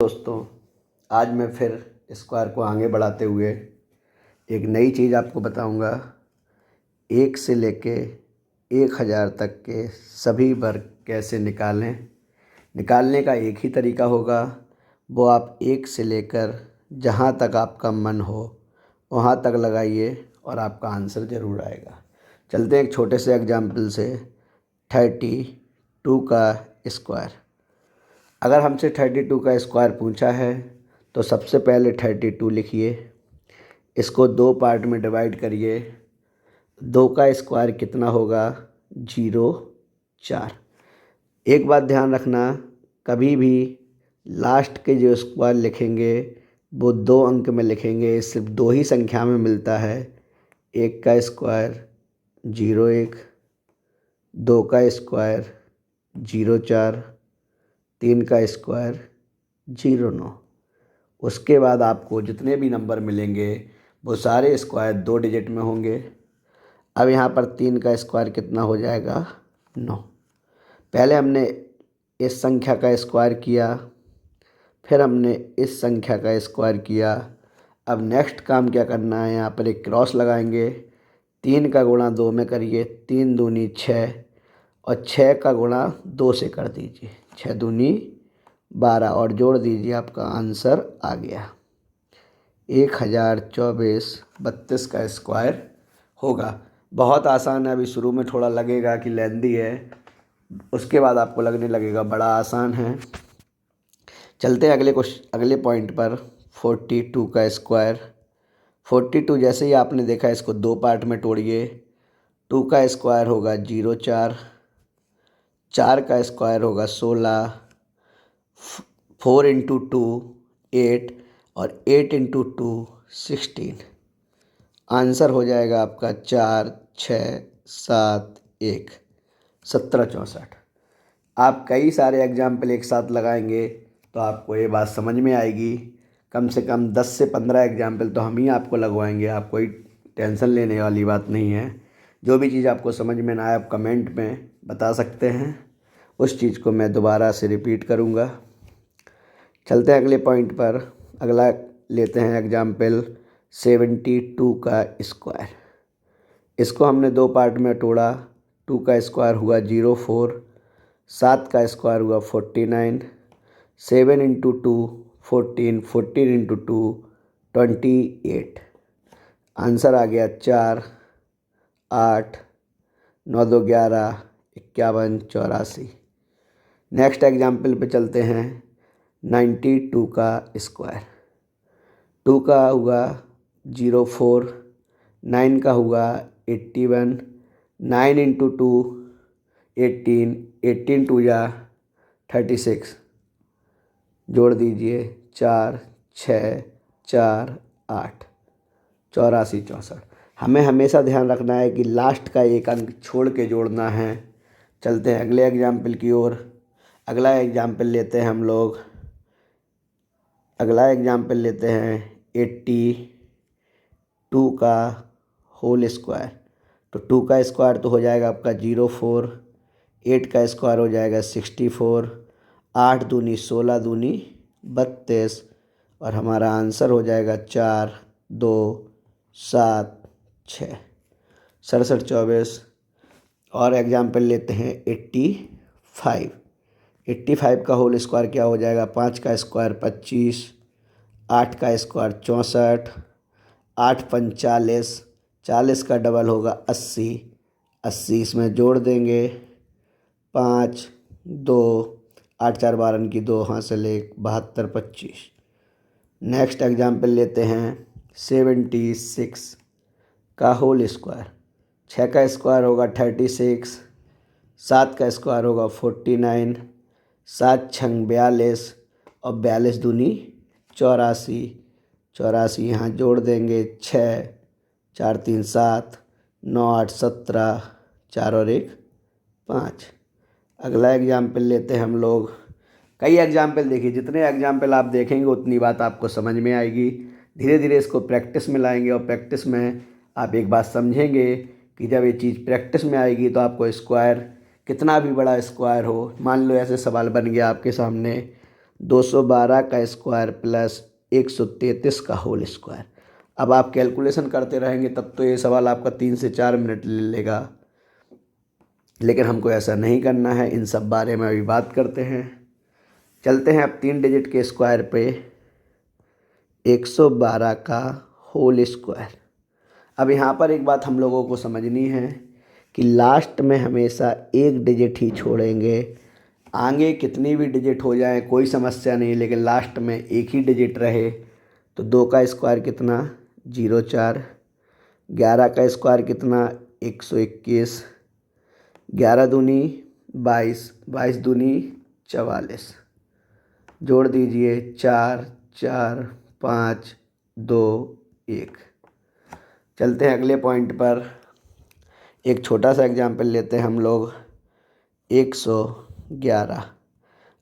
दोस्तों, आज मैं फिर स्क्वायर को आगे बढ़ाते हुए एक नई चीज़ आपको बताऊंगा। 1 से लेके 1000 तक के सभी वर्ग कैसे निकालें। निकालने का एक ही तरीका होगा, वो आप 1 से लेकर जहां तक आपका मन हो वहां तक लगाइए और आपका आंसर ज़रूर आएगा। चलते हैं एक छोटे से एग्जाम्पल से। 32 का स्क्वायर। अगर हमसे 32 का स्क्वायर पूछा है तो सबसे पहले 32 लिखिए, इसको 2 पार्ट में डिवाइड करिए। 2 का स्क्वायर कितना होगा? 4। एक बात ध्यान रखना, कभी भी लास्ट के जो स्क्वायर लिखेंगे वो 2 अंक में लिखेंगे। सिर्फ 2 ही संख्या में मिलता है। 1 का स्क्वायर 01, 2 का स्क्वायर 04, 3 का स्क्वायर 09। उसके बाद आपको जितने भी नंबर मिलेंगे वो सारे स्क्वायर 2 डिजिट में होंगे। अब यहाँ पर 3 का स्क्वायर कितना हो जाएगा? 9। पहले हमने इस संख्या का स्क्वायर किया, फिर हमने इस संख्या का स्क्वायर किया। अब नेक्स्ट काम क्या करना है, यहाँ पर एक क्रॉस लगाएंगे। 3 का गुणा 2 में करिए, 3 दूनी 6 और 6 का गुणा 2 से कर दीजिए, 6 दूनी 12 और जोड़ दीजिए, आपका आंसर आ गया। 1024 का स्क्वायर होगा। बहुत आसान है। अभी शुरू में थोड़ा लगेगा कि लेंदी है, उसके बाद आपको लगने लगेगा बड़ा आसान है। चलते हैं अगले पॉइंट पर। 42 का स्क्वायर। 42 जैसे ही आपने देखा, इसको 2 पार्ट में तोड़िए। 2 का स्क्वायर होगा 04, 4 का स्क्वायर होगा 16, 4 इंटू 2 8 और 8 इंटू 2 16। आंसर हो जाएगा आपका 4 6 7 1 1764। आप कई सारे एग्जाम्पल एक साथ लगाएंगे तो आपको ये बात समझ में आएगी। कम से कम 10 से 15 एग्जाम्पल तो हम ही आपको लगवाएंगे। आप कोई टेंशन लेने वाली बात नहीं है। जो भी चीज़ आपको समझ में ना आए आप कमेंट में बता सकते हैं, उस चीज़ को मैं दोबारा से रिपीट करूँगा। चलते हैं अगले पॉइंट पर। अगला लेते हैं एग्जाम्पल 72 का स्क्वायर। इसको हमने 2 पार्ट में तोड़ा। 2 का स्क्वायर हुआ 04, 7 का स्क्वायर हुआ 49, 7 इंटू 2 14, 14 इंटू 2 28। आंसर आ गया 4 8 9 2 11 51 84। नेक्स्ट एग्जाम्पल पे चलते हैं। 92 का स्क्वायर। 2 का हुआ 04, 9 का हुआ 81, 9 इंटू 2 18, 18 टू या 36। जोड़ दीजिए 4 6 4 8 84 64। हमें हमेशा ध्यान रखना है कि लास्ट का एक अंक छोड़ के जोड़ना है। चलते हैं अगले एग्जाम्पल की ओर। अगला एग्जाम्पल लेते हैं हम लोग। अगला एग्जाम्पल लेते हैं 82 का होल स्क्वायर। तो 2 का स्क्वायर तो हो जाएगा आपका 04, 8 का स्क्वायर हो जाएगा 64, 8 दूनी 16 दूनी 32 और हमारा आंसर हो जाएगा 4 2 7 6 67 24। और एग्जाम्पल लेते हैं 85। 85 का होल स्क्वायर क्या हो जाएगा? 5 का स्क्वायर 25, 8 का स्क्वायर 64, 8 5 40, 40 का डबल होगा 80, 80 इसमें जोड़ देंगे 5 2 8 4 12 की 2 हासिल 1 72 25। नेक्स्ट एग्जाम्पल लेते हैं 76 का होल स्क्वायर। 6 का स्क्वायर होगा 36, 7 का स्क्वायर होगा 49, 7 छंग 42 और 42 दूनी 84, 84 यहाँ जोड़ देंगे 6 4 3 7 9 8 17 4 और 1 5। अगला एग्जाम्पल लेते हैं हम लोग। कई एग्जाम्पल देखिए, जितने एग्जाम्पल आप देखेंगे उतनी बात आपको समझ में आएगी। धीरे धीरे इसको प्रैक्टिस में लाएंगे और प्रैक्टिस में आप एक बात समझेंगे कि जब ये चीज़ प्रैक्टिस में आएगी तो आपको स्क्वायर, कितना भी बड़ा स्क्वायर हो, मान लो ऐसे सवाल बन गया आपके सामने 212 का स्क्वायर प्लस 133 का होल स्क्वायर। अब आप कैलकुलेशन करते रहेंगे तब तो ये सवाल आपका 3 से 4 मिनट ले लेगा, लेकिन हमको ऐसा नहीं करना है। इन सब बारे में अभी बात करते हैं। चलते हैं अब 3 डिजिट के स्क्वायर पे। 112 का होल स्क्वायर। अब यहाँ पर एक बात हम लोगों को समझनी है कि लास्ट में हमेशा एक डिजिट ही छोड़ेंगे। आगे कितनी भी डिजिट हो जाए कोई समस्या नहीं, लेकिन लास्ट में एक ही डिजिट रहे। तो 2 का स्क्वायर कितना 04, 11 का स्क्वायर कितना 121, 11 दूनी 22, 22 दूनी 44। जोड़ दीजिए 4 4 5 2 1। चलते हैं अगले पॉइंट पर। एक छोटा सा एग्जाम्पल लेते हैं हम लोग। 111।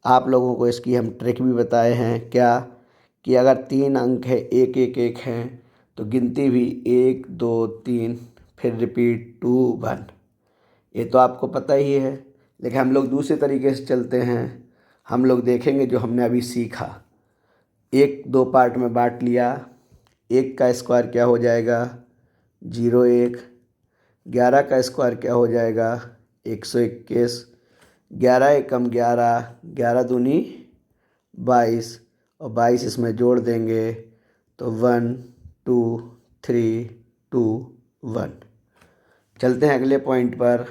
आप लोगों को इसकी हम ट्रिक भी बताए हैं क्या, कि अगर 3 अंक है 1 1 1 हैं तो गिनती भी 1 2 3 फिर रिपीट 2 1। ये तो आपको पता ही है, लेकिन हम लोग दूसरे तरीके से चलते हैं। हम लोग देखेंगे जो हमने अभी सीखा। 1 2 पार्ट में बांट लिया। 1 का स्क्वायर क्या हो जाएगा 01, 11 का स्क्वायर क्या हो जाएगा 121, 11 एकम 11, 11 दूनी 22 और 22 इसमें जोड़ देंगे तो 1 2 3 2 1। चलते हैं अगले पॉइंट पर।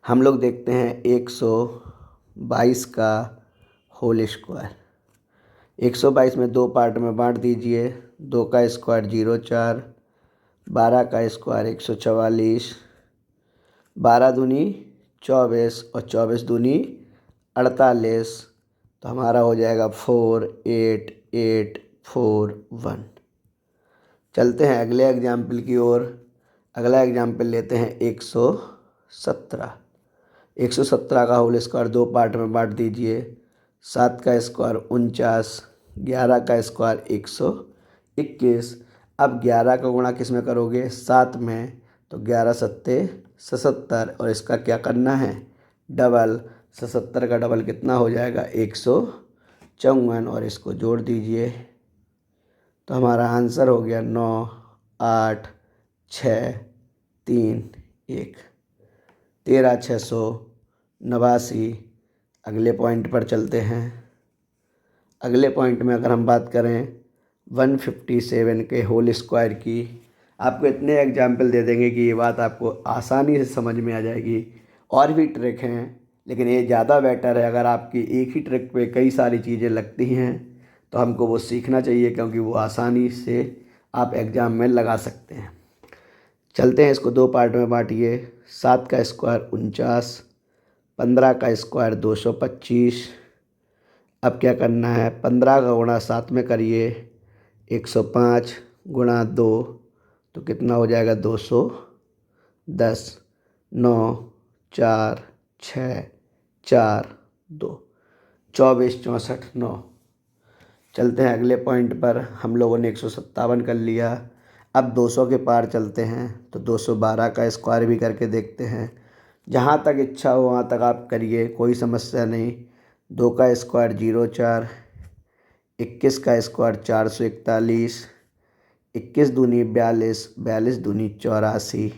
हम लोग देखते हैं 122 का होल स्क्वायर। 122 में 2 पार्ट में बांट दीजिए। 2 का स्क्वायर 04, 12 का स्क्वायर 144, 12 दूनी 24 और 24 दूनी 48। तो हमारा हो जाएगा 4 8 8 4 1। चलते हैं अगले एग्जाम्पल की ओर। अगला एग्जाम्पल लेते हैं 117। 117 का होल स्क्वायर 2 पार्ट में बांट दीजिए। 7 का स्क्वायर 49, 11 का स्क्वायर 121। अब 11 का गुणा किस में करोगे 7 में, तो 11 सत्ते 77 और इसका क्या करना है डबल। 77 का डबल कितना हो जाएगा 154 और इसको जोड़ दीजिए तो हमारा आंसर हो गया 9 8 6 3 1, 13,689। अगले पॉइंट पर चलते हैं। अगले पॉइंट में अगर हम बात करें 157 के होल स्क्वायर की, आपको इतने एग्जाम्पल दे देंगे कि ये बात आपको आसानी से समझ में आ जाएगी। और भी ट्रिक हैं, लेकिन ये ज़्यादा बेटर है। अगर आपकी एक ही ट्रिक पे कई सारी चीज़ें लगती हैं तो हमको वो सीखना चाहिए, क्योंकि वो आसानी से आप एग्ज़ाम में लगा सकते हैं। चलते हैं, इसको 2 पार्ट में बांटिए। 7 का स्क्वायर 49, 15 का स्क्वायर 225। अब क्या करना है 15 का गुणा 7 में करिए 105 गुणा 2 तो कितना हो जाएगा 210। 9 4 6 4 2, 24 64 9। चलते हैं अगले पॉइंट पर। हम लोगों ने 157 कर लिया। अब 200 के पार चलते हैं तो 212 का स्क्वायर भी करके देखते हैं। जहाँ तक इच्छा हो वहाँ तक आप करिए, कोई समस्या नहीं। 2 का स्क्वायर 04, 21 का स्क्वायर 441, 21 दूनी 42, 42 दूनी 84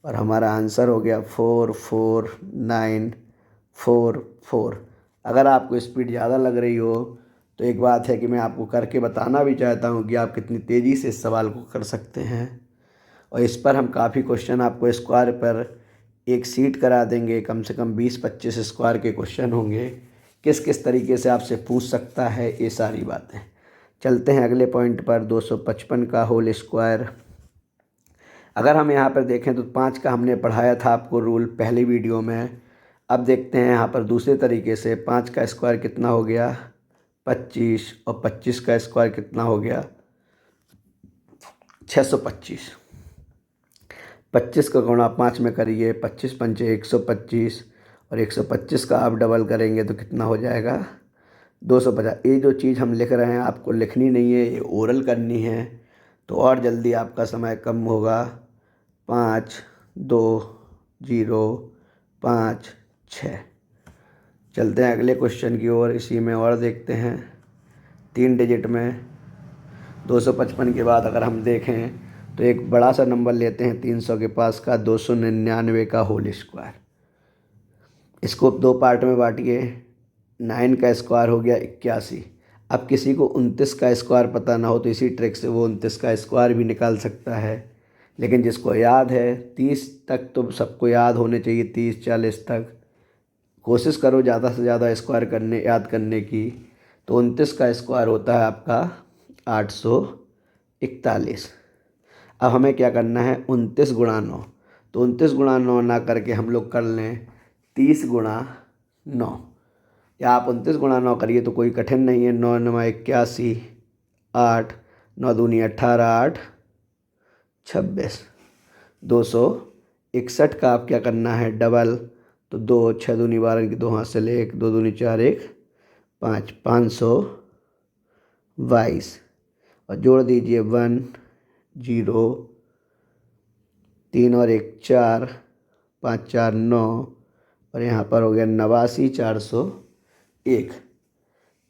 और हमारा आंसर हो गया 449444। अगर आपको स्पीड ज़्यादा लग रही हो तो एक बात है कि मैं आपको करके बताना भी चाहता हूँ कि आप कितनी तेज़ी से इस सवाल को कर सकते हैं। और इस पर हम काफ़ी क्वेश्चन आपको स्क्वायर पर एक सीट करा देंगे। कम से कम 20-25 स्क्वायर के क्वेश्चन होंगे, किस किस तरीके से आपसे पूछ सकता है ये सारी बातें। चलते हैं अगले पॉइंट पर 255 का होल स्क्वायर। अगर हम यहाँ पर देखें तो 5 का हमने पढ़ाया था आपको रूल पहली वीडियो में। अब देखते हैं यहाँ पर दूसरे तरीके से। 5 का स्क्वायर कितना हो गया 25 और 25 का स्क्वायर कितना हो गया 625। 25 का गुणा 5 में करिए 25 पंचे 125 और 125 का आप डबल करेंगे तो कितना हो जाएगा 250। ये जो चीज़ हम लिख रहे हैं आपको लिखनी नहीं है, ये ओरल करनी है तो और जल्दी आपका समय कम होगा। 5 2 0 5 6। चलते हैं अगले क्वेश्चन की ओर। इसी में और देखते हैं 3 डिजिट में 255 के बाद अगर हम देखें तो एक बड़ा सा नंबर लेते हैं 300 के पास का, 299 का होल स्क्वायर। इसको 2 पार्ट में बांटिए। 9 का स्क्वायर हो गया 81। अब किसी को 29 का स्क्वायर पता ना हो तो इसी ट्रिक से वो 29 का स्क्वायर भी निकाल सकता है। लेकिन जिसको याद है 30 तक तो सबको याद होने चाहिए, 30-40 तक कोशिश करो ज़्यादा से ज़्यादा स्क्वायर याद करने की। तो 29 का स्क्वायर होता है आपका 841। अब हमें क्या करना है, 29 गुणा 9। तो 29 गुणा 9 ना करके हम लोग कर लें 30 गुणा 9, या आप 29 गुणा 9 करिए तो कोई कठिन नहीं है। 9 9 81, 8 9 दूनी 18, 8 26, 261 का आप क्या करना है डबल। तो 2 6 दूनी 12 की 2 हाथ से ले 1, 2 दूनी 4 1 5, 522 और जोड़ दीजिए 1 0 3 और 1 4, 5 4 9 और यहाँ पर हो गया 89 401।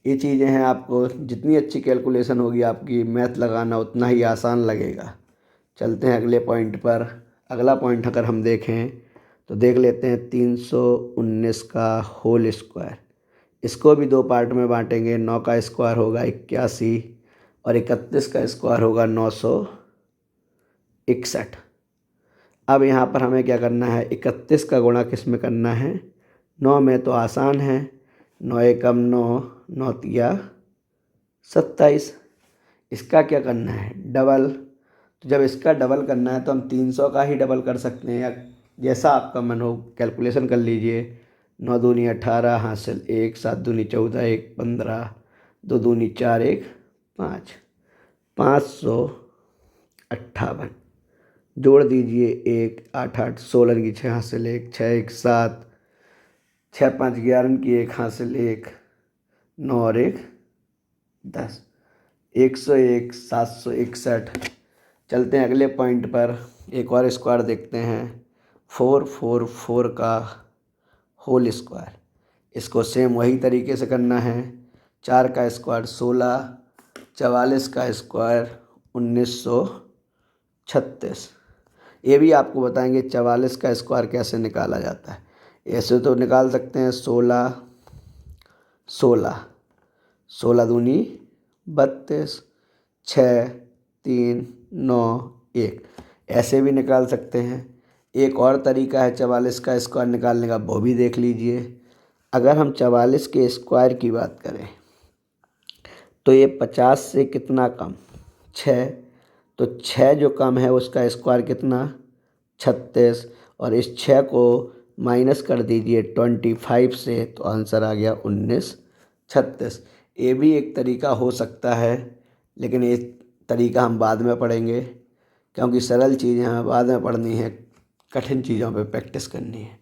ये चीज़ें हैं, आपको जितनी अच्छी कैलकुलेशन होगी आपकी मैथ लगाना उतना ही आसान लगेगा। चलते हैं अगले पॉइंट पर। अगला पॉइंट अगर हम देखें तो देख लेते हैं 319 का होल स्क्वायर। इसको भी 2 पार्ट में बांटेंगे। 9 का स्क्वायर होगा 81 और 31 का स्क्वायर होगा 961। अब यहाँ पर हमें क्या करना है, 31 का गुणा किस में करना है, 9 में। तो आसान है, 9 एकम 9, 9 तिया 27। इसका क्या करना है डबल। तो जब इसका डबल करना है तो हम 300 का ही डबल कर सकते हैं, या जैसा आपका मन हो कैलकुलेशन कर लीजिए। 9 दूनी 18, हासिल 1, 7 दूनी 14, 1 15, 2 दूनी 4 1 5, 558। जोड़ दीजिए 1 8 8 16 की 6 हासिल 1, 6 1 7, 6 5 11 की 1 हासिल 1, 9 और 1 10, 101 761। चलते हैं अगले पॉइंट पर। एक और स्क्वायर देखते हैं 444 का होल स्क्वायर। इसको सेम वही तरीके से करना है। 4 का स्क्वायर 16, 44 का स्क्वायर 1936। ये भी आपको बताएंगे 44 का स्क्वायर कैसे निकाला जाता है। ऐसे तो निकाल सकते हैं 16 16, 16 दूनी 32, 6 3 9 1, ऐसे भी निकाल सकते हैं। एक और तरीका है 44 का स्क्वायर निकालने का, वो भी देख लीजिए। अगर हम 44 के स्क्वायर की बात करें तो ये 50 से कितना कम, 6। तो 6 जो कम है उसका स्क्वायर कितना, 36। और इस 6 को माइनस कर दीजिए 25 से, तो आंसर आ गया 1936। ये भी एक तरीका हो सकता है, लेकिन ये तरीका हम बाद में पढ़ेंगे, क्योंकि सरल चीज़ें हमें बाद में पढ़नी है, कठिन चीज़ों पे प्रैक्टिस करनी है।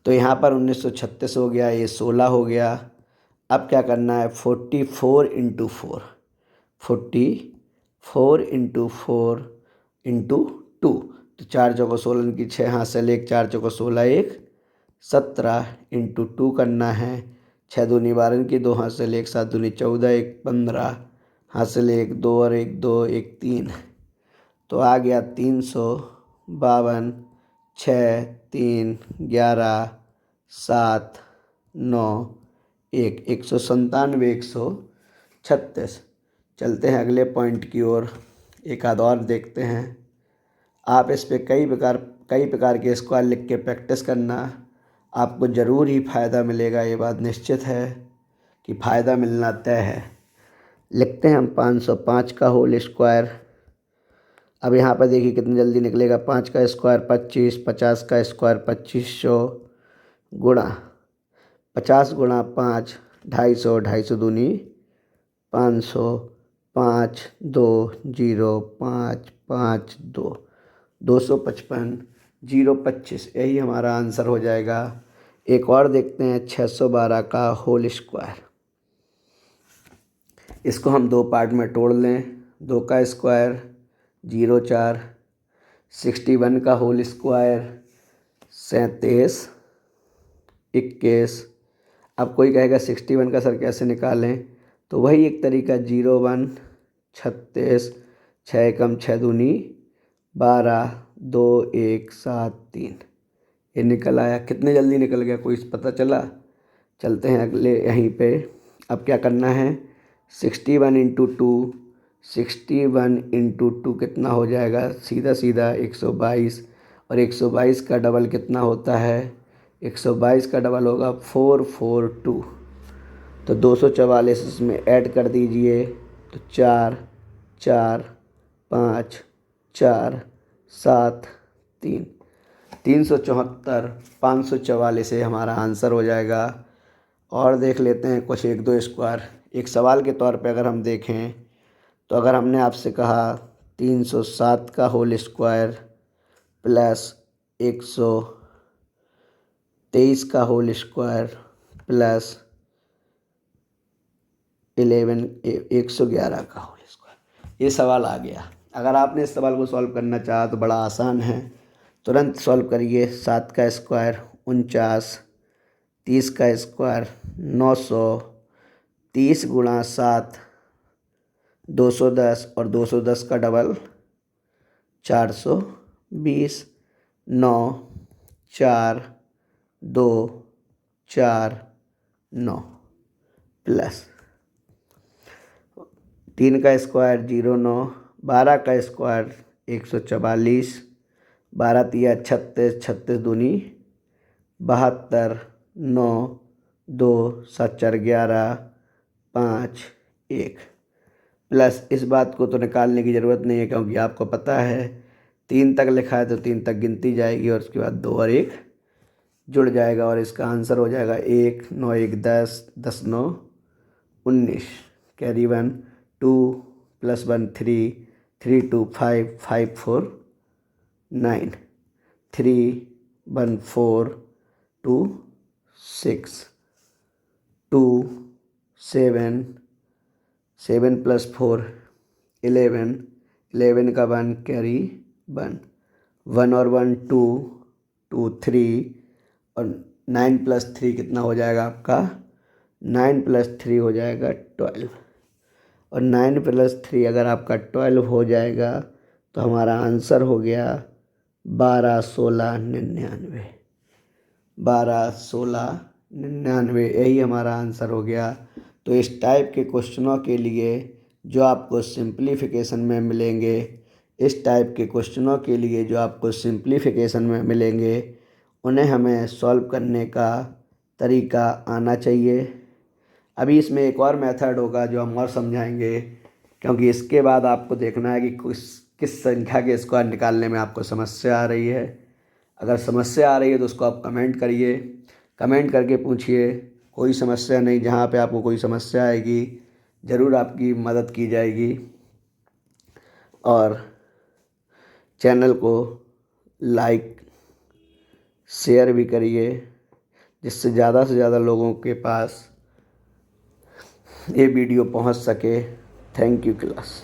तो यहाँ पर 1936 हो गया, ये 16 हो गया। अब क्या करना है, 44 इंटू 4, 44 इंटू 4 इंटू 2। तो 4 चौको 16 की 6 हासिल 1, 4 चौको 16 1 17 इंटू 2 करना है। 6 दूनी 12 की 2 हासिल 1, 7 दूनी 14 1 15, हासिल 1 2 और 1 2 1 3। तो आ गया 352, 6 3 11 7 9 1, 197 136। चलते हैं अगले पॉइंट की ओर। एक आध और देखते हैं। आप इस पे कई प्रकार के स्क्वायर लिख के प्रैक्टिस करना, आपको ज़रूर ही फ़ायदा मिलेगा। ये बात निश्चित है कि फ़ायदा मिलना तय है। लिखते हैं हम 505 का होल स्क्वायर। अब यहाँ पर देखिए कितनी जल्दी निकलेगा। 5 का स्क्वायर 25, 50 का स्क्वायर 2500 गुणा 50 गुणा 5 250, 250 दूनी 500, 5 2 0 5 5 2, 255 025, यही हमारा आंसर हो जाएगा। एक और देखते हैं 612 का होल स्क्वायर। इसको हम 2 पार्ट में तोड़ लें। 2 का स्क्वायर 0 4, 61 का होल स्क्वायर 37 21। अब कोई कहेगा 61 का सर कैसे निकालें, तो वही एक तरीका 0 1 36 6 एकम 6 दूनी 12 2 1 7 3, ये निकल आया। कितने जल्दी निकल गया, कोई पता चला। चलते हैं अगले यहीं पे। अब क्या करना है, 61 इंटू 2, 61 इंटू 2 कितना हो जाएगा, सीधा सीधा 122, और 122 का डबल कितना होता है, 122 का डबल होगा 442, तो 244 इसमें ऐड कर दीजिए, तो 4 4 5 4 7 3, 374 544 से हमारा आंसर हो जाएगा। और देख लेते हैं कुछ एक दो स्क्वायर। एक सवाल के तौर पे अगर हम देखें, तो अगर हमने आपसे कहा 307 का होल स्क्वायर प्लस 123 का होल स्क्वायर प्लस 111 का होल स्क्वायर, ये सवाल आ गया। अगर आपने इस सवाल को सॉल्व करना चाहा तो बड़ा आसान है, तुरंत सॉल्व करिए। 7 का स्क्वायर 49, 30 का स्क्वायर 900, 30 गुणा 7 210, और 210 का डबल 420, 9 4 2 4 9 प्लस 3 का स्क्वायर 09, 12 का स्क्वायर 144, 12 तिया 36, 36 दूनी 72, 9 2 7 4 11 5 1, प्लस इस बात को तो निकालने की ज़रूरत नहीं है, क्योंकि आपको पता है 3 तक लिखा है तो 3 तक गिनती जाएगी, और उसके बाद 2 और 1 जुड़ जाएगा, और इसका आंसर हो जाएगा 1 9 1 10 10 9 19, कैरी 1 2 प्लस 1 3 3 2 5 5 4 9 3 1 4 2 6 2 7 7 प्लस 4 11, 11 का 1 कैरी 1 1 और 1 2 2 3, और 9 प्लस 3 कितना हो जाएगा आपका, 9 प्लस 3 हो जाएगा 12, और 9 प्लस 3 अगर आपका 12 हो जाएगा तो हमारा आंसर हो गया 12 16 99, 12 16 99, यही हमारा आंसर हो गया। तो इस टाइप के क्वेश्चनों के लिए जो आपको सिंप्लीफिकेशन में मिलेंगे, इस टाइप के क्वेश्चनों के लिए जो आपको सिंप्लीफिकेशन में मिलेंगे, उन्हें हमें सॉल्व करने का तरीका आना चाहिए। अभी इसमें एक और मेथड होगा जो हम और समझाएंगे, क्योंकि इसके बाद आपको देखना है कि किस संख्या के स्क्वायर निकालने में आपको समस्या आ रही है। अगर समस्या आ रही है तो उसको आप कमेंट करिए, कमेंट करके पूछिए। कोई समस्या नहीं, जहाँ पे आपको कोई समस्या आएगी ज़रूर आपकी मदद की जाएगी। और चैनल को लाइक शेयर भी करिए, जिससे ज़्यादा से ज़्यादा लोगों के पास ये वीडियो पहुंच सके। Thank you class.